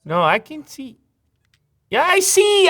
No, I can see. Yeah, I see.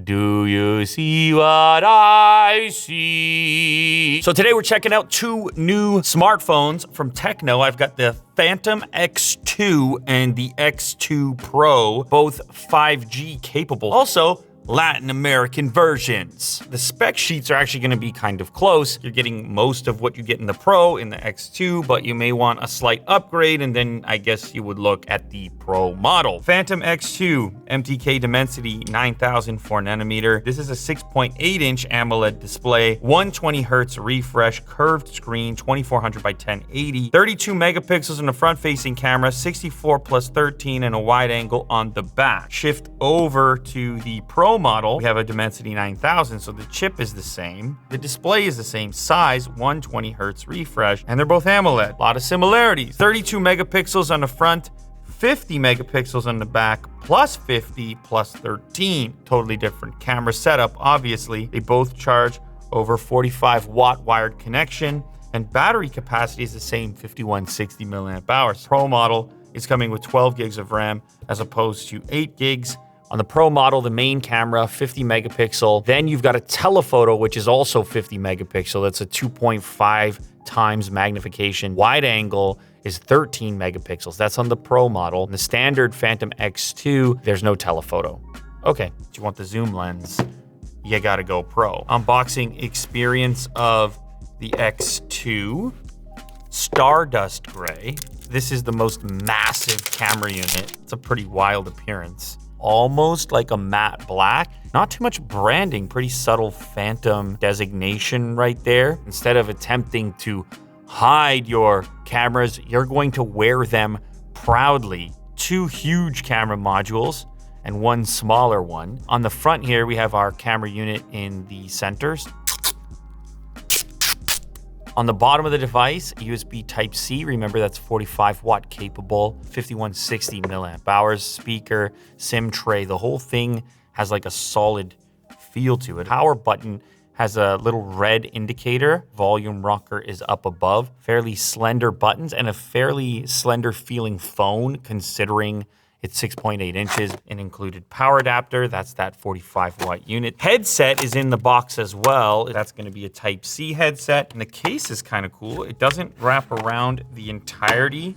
Do you see what I see? So today we're checking out two new smartphones from TECNO. I've got the Phantom X2 and the X2 Pro, both 5G capable. Also, Latin American versions. The spec sheets are actually going to be kind of close. You're getting most of what you get in the Pro in the X2, but you may want a slight upgrade, and then I guess you would look at the Pro model. Phantom X2, MediaTek Dimensity 9000 4nm. This is a 6.8-inch AMOLED display, 120Hz refresh, curved screen, 2400 by 1080, 32 megapixels in the front-facing camera, 64 plus 13, and a wide angle on the back. Shift over to the Pro model, we have a Dimensity 9000, so the chip is the same. The display is the same size, 120Hz refresh, and they're both AMOLED. A lot of similarities. 32 megapixels on the front, 50 megapixels on the back, plus 50, plus 13. Totally different camera setup, obviously. They both charge over 45-watt wired connection, and battery capacity is the same, 5160 milliamp hours. Pro model is coming with 12 gigs of RAM as opposed to 8 gigs. On the Pro model, the main camera, 50 megapixel. Then you've got a telephoto, which is also 50 megapixel. That's a 2.5 times magnification. Wide angle is 13 megapixels. That's on the Pro model. In the standard Phantom X2, there's no telephoto. Okay, if you want the zoom lens, you gotta go Pro. Unboxing experience of the X2. Stardust gray. This is the most massive camera unit. It's a pretty wild appearance. Almost like a matte black. Not too much branding, pretty subtle Phantom designation right there. Instead of attempting to hide your cameras, you're going to wear them proudly. Two huge camera modules and one smaller one. On the front here, we have our camera unit in the centers. On the bottom of the device, USB Type-C, remember that's 45-watt capable, 5160 milliamp hours, speaker, SIM tray. The whole thing has like a solid feel to it. Power button has a little red indicator. Volume rocker is up above. Fairly slender buttons and a fairly slender feeling phone considering it's 6.8 inches. An included power adapter, that's that 45-watt unit. Headset is in the box as well. That's gonna be a Type-C headset. And the case is kind of cool. It doesn't wrap around the entirety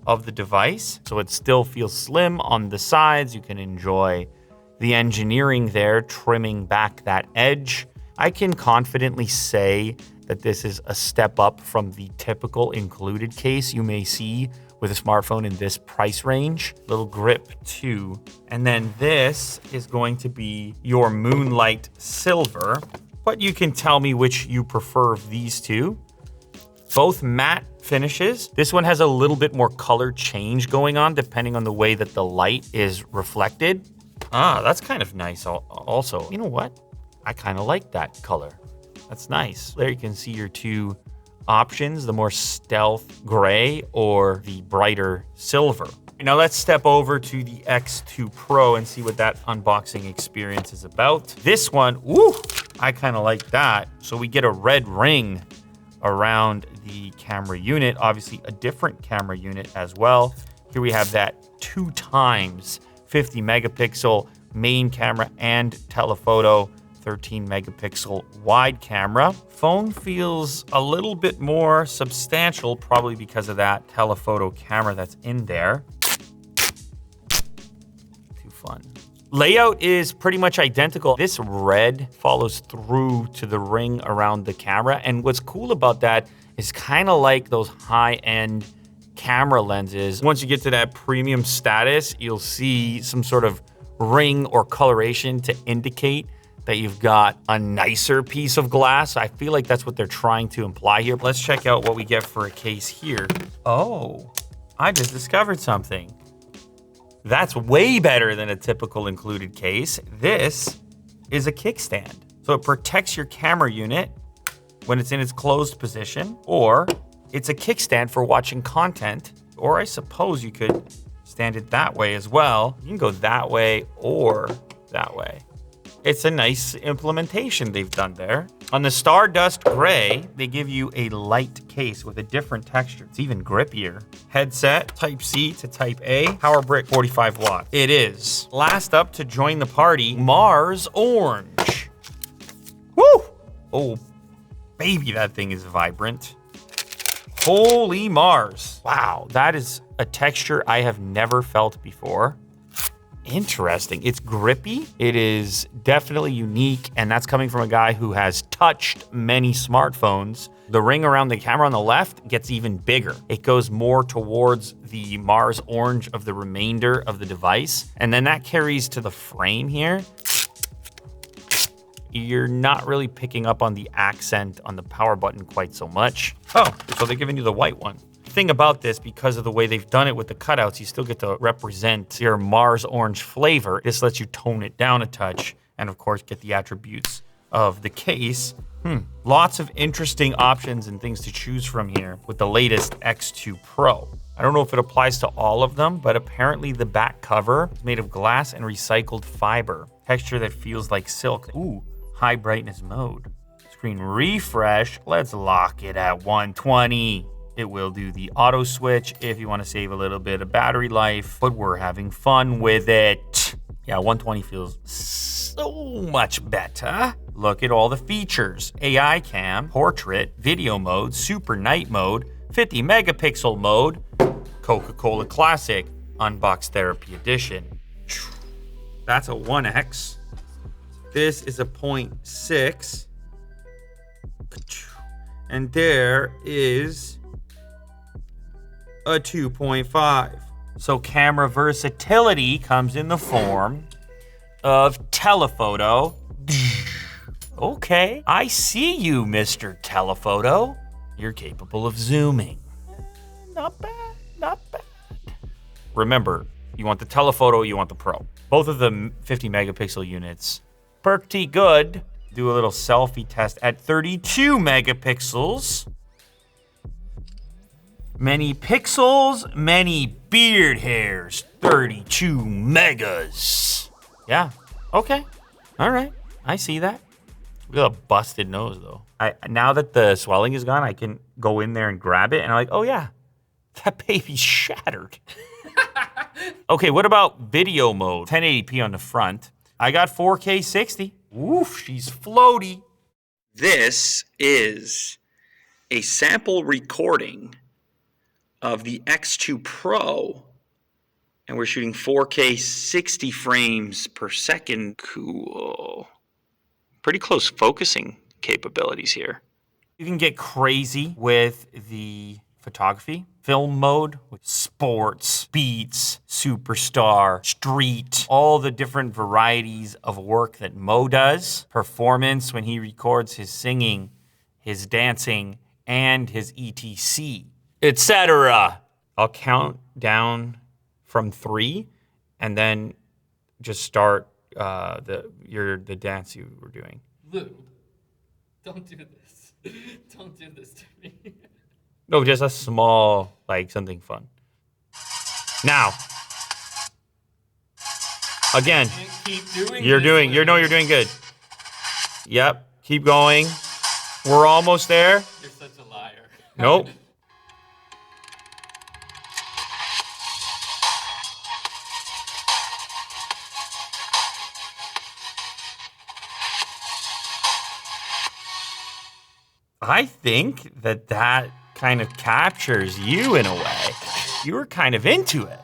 of the device, so it still feels slim on the sides. You can enjoy the engineering there, trimming back that edge. I can confidently say that this is a step up from the typical included case you may see with a smartphone in this price range. Little grip too. And then this is going to be your Moonlight Silver, but you can tell me which you prefer of these two. Both matte finishes. This one has a little bit more color change going on depending on the way that the light is reflected. Ah, that's kind of nice also. You know what? I kind of like that color. That's nice. There you can see your two options, the more stealth gray or the brighter silver. Now let's step over to the X2 Pro and see what that unboxing experience is about. This one, ooh, I kind of like that. So we get a red ring around the camera unit, obviously a different camera unit as well. Here we have that 2 times 50 megapixel main camera and telephoto, 13 megapixel wide camera. Phone feels a little bit more substantial, probably because of that telephoto camera that's in there. Too fun. Layout is pretty much identical. This red follows through to the ring around the camera. And what's cool about that is kind of like those high-end camera lenses. Once you get to that premium status, you'll see some sort of ring or coloration to indicate that you've got a nicer piece of glass. I feel like that's what they're trying to imply here. Let's check out what we get for a case here. Oh, I just discovered something. That's way better than a typical included case. This is a kickstand. So it protects your camera unit when it's in its closed position, or it's a kickstand for watching content, or I suppose you could stand it that way as well. You can go that way or that way. It's a nice implementation they've done there. On the Stardust Gray, they give you a light case with a different texture. It's even grippier. Headset, Type-C to Type-A. Power brick, 45 watts. It is. Last up to join the party, Mars Orange. Woo! Oh, baby, that thing is vibrant. Holy Mars. Wow, that is a texture I have never felt before. Interesting. It's grippy. It is definitely unique, and that's coming from a guy who has touched many smartphones. The ring around the camera on the left gets even bigger. It goes more towards the Mars Orange of the remainder of the device, and then that carries to the frame here. You're not really picking up on the accent on the power button quite so much. Oh, so they're giving you the white one. Thing about this, because of the way they've done it with the cutouts, you still get to represent your Mars Orange flavor. This lets you tone it down a touch and, of course, get the attributes of the case. Lots of interesting options and things to choose from here with the latest X2 Pro. I don't know if it applies to all of them, but apparently the back cover is made of glass and recycled fiber. Texture that feels like silk. Ooh, high brightness mode. Screen refresh, let's lock it at 120. It will do the auto switch if you want to save a little bit of battery life, but we're having fun with it. Yeah, 120 feels so much better. Look at all the features. AI cam, portrait, video mode, super night mode, 50 megapixel mode, Coca-Cola Classic, Unbox Therapy Edition. That's a 1X. This is a 0.6. And there is a 2.5. So camera versatility comes in the form of telephoto. Okay, I see you, Mr. Telephoto. You're capable of zooming. Not bad, not bad. Remember, you want the telephoto, you want the Pro. Both of the 50 megapixel units, pretty good. Do a little selfie test at 32 megapixels. Many pixels, many beard hairs, 32 megas. Yeah, okay, all right, I see that. Look at a busted nose though. Now that the swelling is gone, I can go in there and grab it and I'm like, oh yeah, that baby's shattered. Okay, what about video mode? 1080p on the front. I got 4K 60. Oof, she's floaty. This is a sample recording of the X2 Pro, and we're shooting 4K 60 frames per second. Cool. Pretty close focusing capabilities here. You can get crazy with the photography. Film mode with sports, beats, superstar, street, all the different varieties of work that Mo does. Performance when he records his singing, his dancing, and his ETC, etc. I'll count down from 3 and then just start the dance you were doing. Lou, don't do this. Don't do this to me. No, just a small, like something fun. Now, again, Keep doing you're this, doing, Lou. you're doing good. Yep, keep going. We're almost there. You're such a liar. Nope. I think that kind of captures you in a way. You were kind of into it.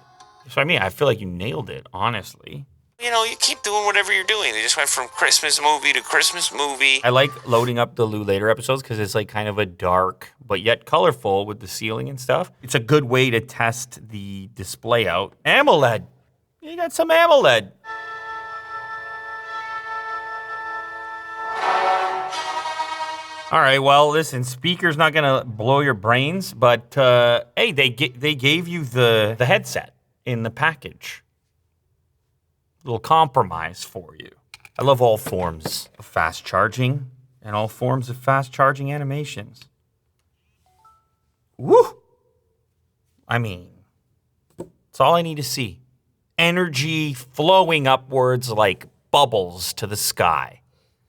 So I mean, I feel like you nailed it, honestly. You know, you keep doing whatever you're doing. They just went from Christmas movie to Christmas movie. I like loading up the Lou Later episodes because it's like kind of a dark, but yet colorful with the ceiling and stuff. It's a good way to test the display out. AMOLED. You got some AMOLED. All right, well, listen, speaker's not gonna blow your brains, but hey, they gave you the headset in the package. Little compromise for you. I love all forms of fast charging and all forms of fast charging animations. Woo! I mean, it's all I need to see. Energy flowing upwards like bubbles to the sky.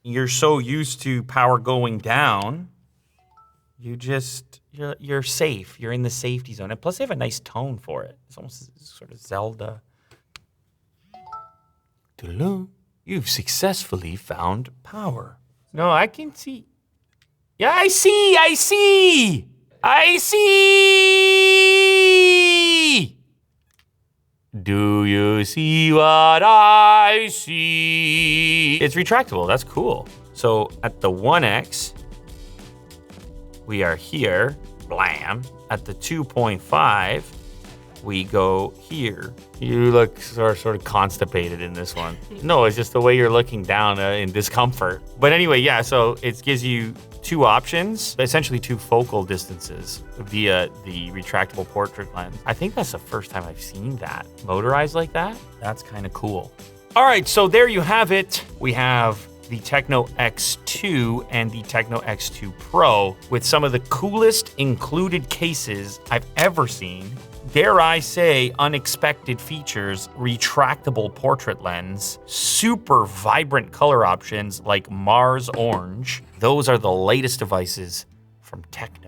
You're so used to power going down, you're safe. You're in the safety zone. And plus they have a nice tone for it. It's almost sort of Zelda. You've successfully found power. No, I can see. Yeah, I see. Do you see what I see? It's retractable, that's cool. So at the 1X, we are here, blam. At the 2.5, we go here. You look sort of constipated in this one. No, it's just the way you're looking down in discomfort. But anyway, yeah, so it gives you two options, essentially two focal distances via the retractable portrait lens. I think that's the first time I've seen that motorized like that. That's kind of cool. All right, so there you have it. We have the TECNO X2 and the TECNO X2 Pro with some of the coolest included cases I've ever seen. Dare I say, unexpected features, retractable portrait lens, super vibrant color options like Mars Orange. Those are the latest devices from TECNO.